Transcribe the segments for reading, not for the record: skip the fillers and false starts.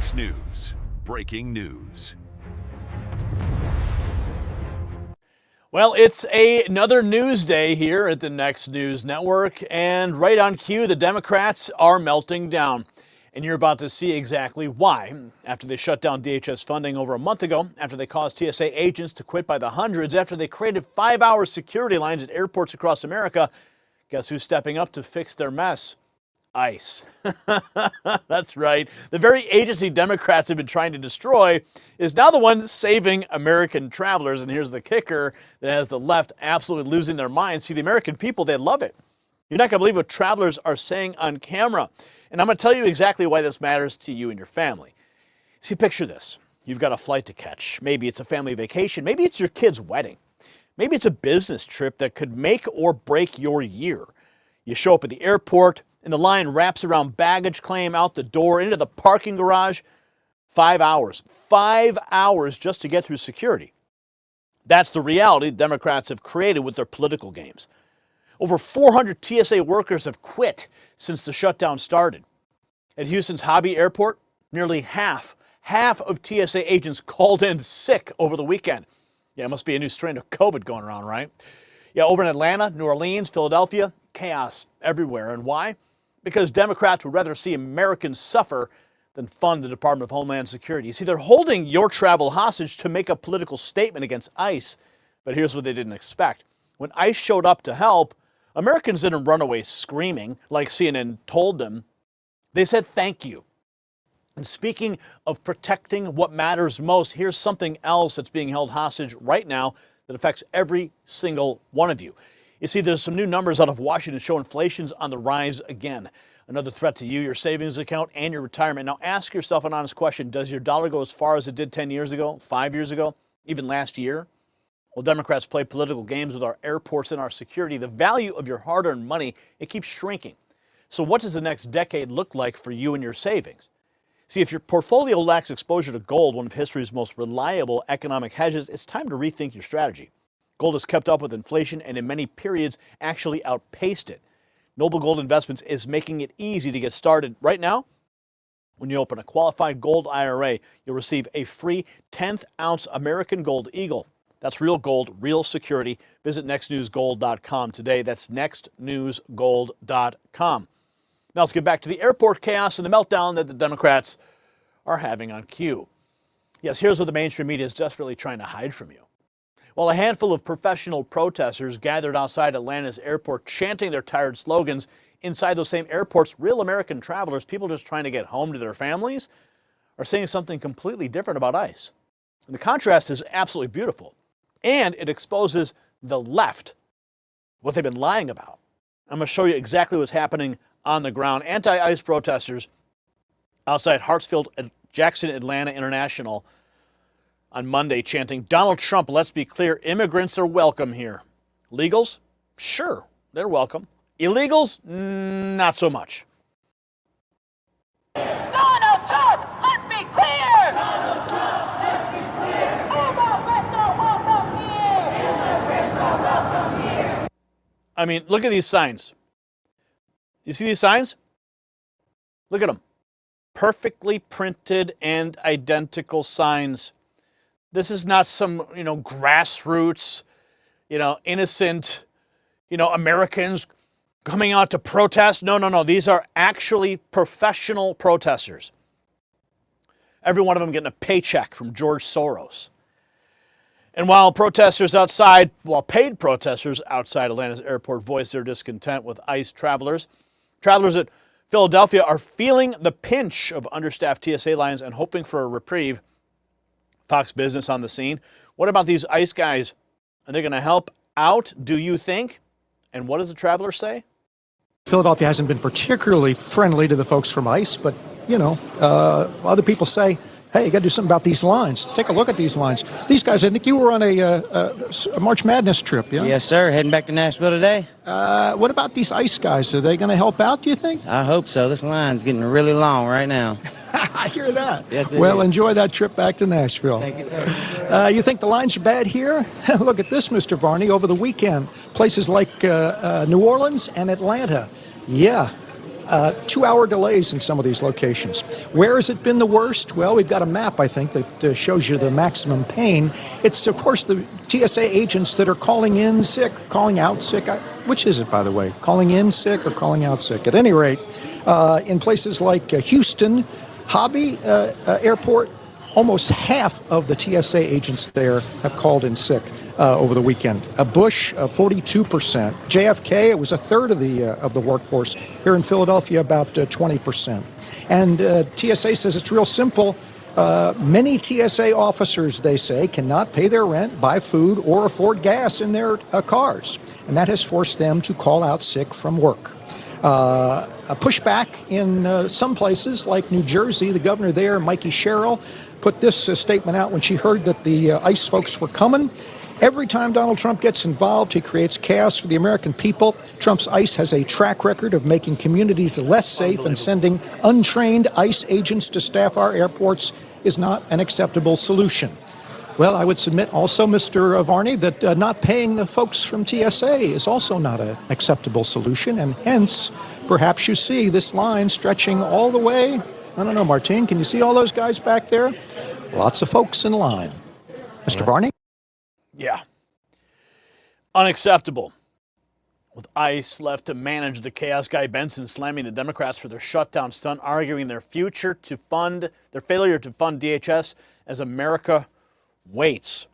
Next News. Breaking news. Well, it's another news day here at the Next News Network, and right on cue, the Democrats are melting down. And you're about to see exactly why. After they shut down DHS funding over a month ago, after they caused TSA agents to quit by the hundreds, after they created 5-hour security lines at airports across America, guess who's stepping up to fix their mess? ICE. That's right. The very agency Democrats have been trying to destroy is now the one saving American travelers. And here's the kicker that has the left absolutely losing their minds. See, the American people, they love it. You're not going to believe what travelers are saying on camera. And I'm going to tell you exactly why this matters to you and your family. See, picture this. You've got a flight to catch. Maybe it's a family vacation. Maybe it's your kid's wedding. Maybe it's a business trip that could make or break your year. You show up at the airport, and the line wraps around baggage claim, out the door, into the parking garage. 5 hours. 5 hours just to get through security. That's the reality the Democrats have created with their political games. Over 400 TSA workers have quit since the shutdown started. At Houston's Hobby Airport, nearly half of TSA agents called in sick over the weekend. Yeah, it must be a new strain of COVID going around, right? Yeah, over in Atlanta, New Orleans, Philadelphia, chaos everywhere. And why? Because Democrats would rather see Americans suffer than fund the Department of Homeland Security. You see, they're holding your travel hostage to make a political statement against ICE. But here's what they didn't expect. When ICE showed up to help, Americans didn't run away screaming like CNN told them. They said thank you. And speaking of protecting what matters most, here's something else that's being held hostage right now that affects every single one of you. You see, there's some new numbers out of Washington show inflation's on the rise again. Another threat to you, your savings account, and your retirement. Now ask yourself an honest question. Does your dollar go as far as it did 10 years ago, 5 years ago, even last year? Well, Democrats play political games with our airports and our security. The value of your hard-earned money, it keeps shrinking. So what does the next decade look like for you and your savings? See, if your portfolio lacks exposure to gold, one of history's most reliable economic hedges, it's time to rethink your strategy. Gold has kept up with inflation and in many periods actually outpaced it. Noble Gold Investments is making it easy to get started. Right now, when you open a qualified gold IRA, you'll receive a free 10th-ounce American Gold Eagle. That's real gold, real security. Visit nextnewsgold.com today. That's nextnewsgold.com. Now let's get back to the airport chaos and the meltdown that the Democrats are having on cue. Yes, here's what the mainstream media is desperately trying to hide from you. While a handful of professional protesters gathered outside Atlanta's airport chanting their tired slogans, inside those same airports, real American travelers, people just trying to get home to their families, are saying something completely different about ICE. And the contrast is absolutely beautiful. And it exposes the left, what they've been lying about. I'm going to show you exactly what's happening on the ground. Anti-ICE protesters outside Hartsfield-Jackson Atlanta International on Monday chanting, "Donald Trump, let's be clear, immigrants are welcome here." Legals? Sure, they're welcome. Illegals? Not so much. Donald Trump, let's be clear! Donald Trump, let's be clear! Immigrants are welcome here! Immigrants are welcome here! I mean, look at these signs. You see these signs? Look at them. Perfectly printed and identical signs. This is not some, grassroots, innocent, Americans coming out to protest. No. These are actually professional protesters. Every one of them getting a paycheck from George Soros. And while paid protesters outside Atlanta's airport voice their discontent with ICE travelers at Philadelphia are feeling the pinch of understaffed TSA lines and hoping for a reprieve. Fox Business on the scene. What about these ICE guys? Are they going to help out, do you think? And what does the traveler say? Philadelphia hasn't been particularly friendly to the folks from ICE, but, other people say, hey, you got to do something about these lines. Take a look at these lines. These guys, I think you were on a March Madness trip, yeah? Yes, sir. Heading back to Nashville today. What about these ICE guys? Are they going to help out, do you think? I hope so. This line's getting really long right now. I hear that. Yes, well, enjoy that trip back to Nashville. Thank you, sir. You think the lines are bad here? Look at this, Mr. Varney, over the weekend. Places like New Orleans and Atlanta. Yeah, 2-hour delays in some of these locations. Where has it been the worst? Well, we've got a map, I think, that shows you the maximum pain. It's, of course, the TSA agents that are calling in sick, calling out sick. Which is it, by the way? Calling in sick or calling out sick? At any rate, in places like Houston, Hobby Airport, almost half of the TSA agents there have called in sick over the weekend. Bush, 42%. JFK, it was a third of the workforce. Here in Philadelphia, about 20%. And TSA says it's real simple. Many TSA officers, they say, cannot pay their rent, buy food, or afford gas in their cars. And that has forced them to call out sick from work. A pushback in some places like New Jersey. The governor there, Mikey Sherrill, put this statement out when she heard that the ICE folks were coming. Every time Donald Trump gets involved, he creates chaos for the American people. Trump's ICE has a track record of making communities less safe, and sending untrained ICE agents to staff our airports is not an acceptable solution. Well, I would submit also, Mr. Varney, that not paying the folks from TSA is also not an acceptable solution, and hence, perhaps you see this line stretching all the way. I don't know, Martine, can you see all those guys back there? Lots of folks in line. Mr. Varney? Yeah. Unacceptable. With ICE left to manage the chaos, Guy Benson slamming the Democrats for their shutdown stunt, arguing their failure to fund DHS as America waits.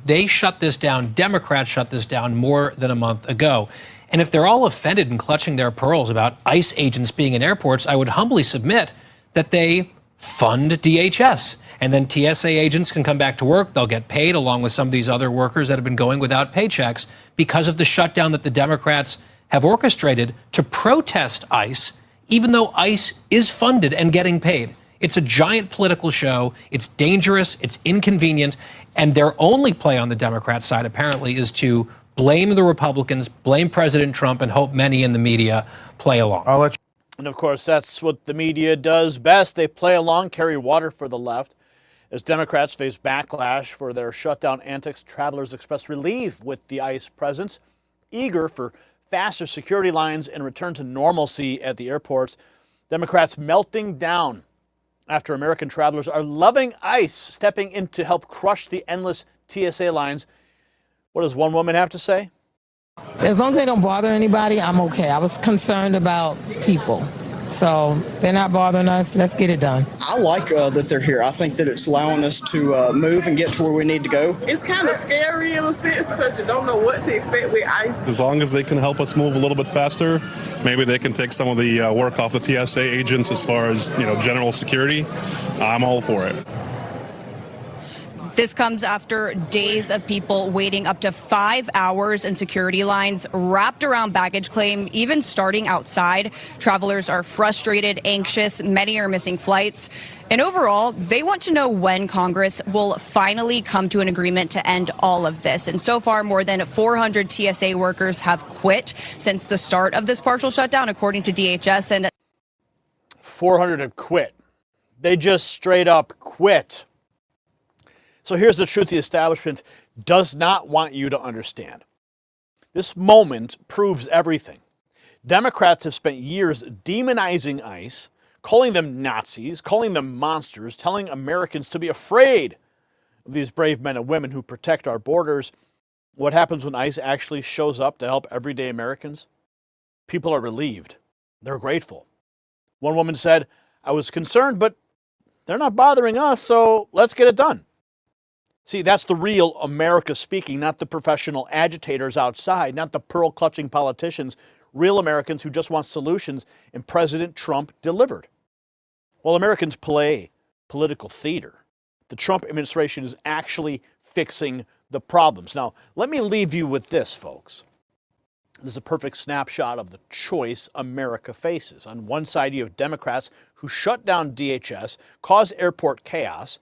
They shut this down. Democrats shut this down more than a month ago. And if they're all offended and clutching their pearls about ICE agents being in airports, I would humbly submit that they fund DHS. And then TSA agents can come back to work. They'll get paid along with some of these other workers that have been going without paychecks because of the shutdown that the Democrats have orchestrated to protest ICE, even though ICE is funded and getting paid. It's a giant political show. It's dangerous. It's inconvenient. And their only play on the Democrat side, apparently, is to blame the Republicans, blame President Trump, and hope many in the media play along. And, of course, that's what the media does best. They play along, carry water for the left. As Democrats face backlash for their shutdown antics, travelers express relief with the ICE presence, eager for faster security lines and return to normalcy at the airports. Democrats melting down after American travelers are loving ICE stepping in to help crush the endless TSA lines. What does one woman have to say? As long as they don't bother anybody, I'm okay. I was concerned about people. So they're not bothering us. Let's get it done. I like that they're here. I think that it's allowing us to move and get to where we need to go. It's kind of scary in a sense because you don't know what to expect with ICE. As long as they can help us move a little bit faster, maybe they can take some of the work off the TSA agents as far as, general security. I'm all for it. This comes after days of people waiting up to 5 hours in security lines wrapped around baggage claim, even starting outside. Travelers are frustrated, anxious. Many are missing flights. And overall, they want to know when Congress will finally come to an agreement to end all of this. And so far, more than 400 TSA workers have quit since the start of this partial shutdown, according to DHS. And 400 have quit. They just straight up quit. So here's the truth the establishment does not want you to understand. This moment proves everything. Democrats have spent years demonizing ICE, calling them Nazis, calling them monsters, telling Americans to be afraid of these brave men and women who protect our borders. What happens when ICE actually shows up to help everyday Americans? People are relieved. They're grateful. One woman said, "I was concerned, but they're not bothering us, so let's get it done." See, that's the real America speaking, not the professional agitators outside, not the pearl-clutching politicians, real Americans who just want solutions, and President Trump delivered. While Americans play political theater, the Trump administration is actually fixing the problems. Now, let me leave you with this, folks. This is a perfect snapshot of the choice America faces. On one side, you have Democrats who shut down DHS, cause airport chaos,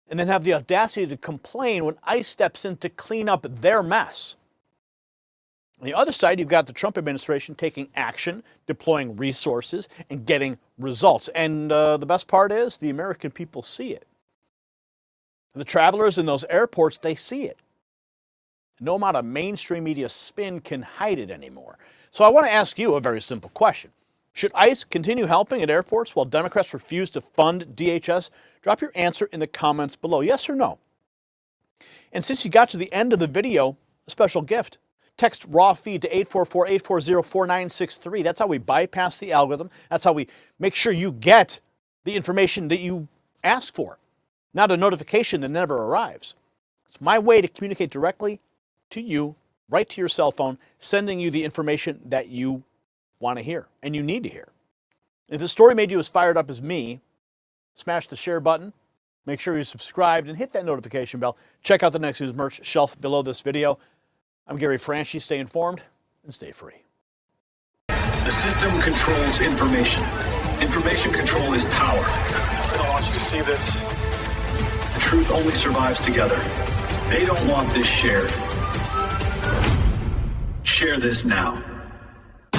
and then have the audacity to complain when ICE steps in to clean up their mess. On the other side, you've got the Trump administration taking action, deploying resources, and getting results. And the best part is the American people see it. The travelers in those airports, they see it. No amount of mainstream media spin can hide it anymore. So I want to ask you a very simple question. Should ICE continue helping at airports while Democrats refuse to fund DHS? Drop your answer in the comments below, yes or no. And since you got to the end of the video, a special gift. Text raw feed to 844-840-4963. That's how we bypass the algorithm. That's how we make sure you get the information that you ask for, not a notification that never arrives. It's my way to communicate directly to you, right to your cell phone, sending you the information that you want to hear and you need to hear. If the story made you as fired up as me, smash the share button, make sure you're subscribed, and hit that notification bell. Check out the Next News merch shelf below this video. I'm Gary Franchi. Stay informed and stay free. The system controls information. Information control is power. I want you to see this. Truth only survives together. They don't want this shared. Share this now.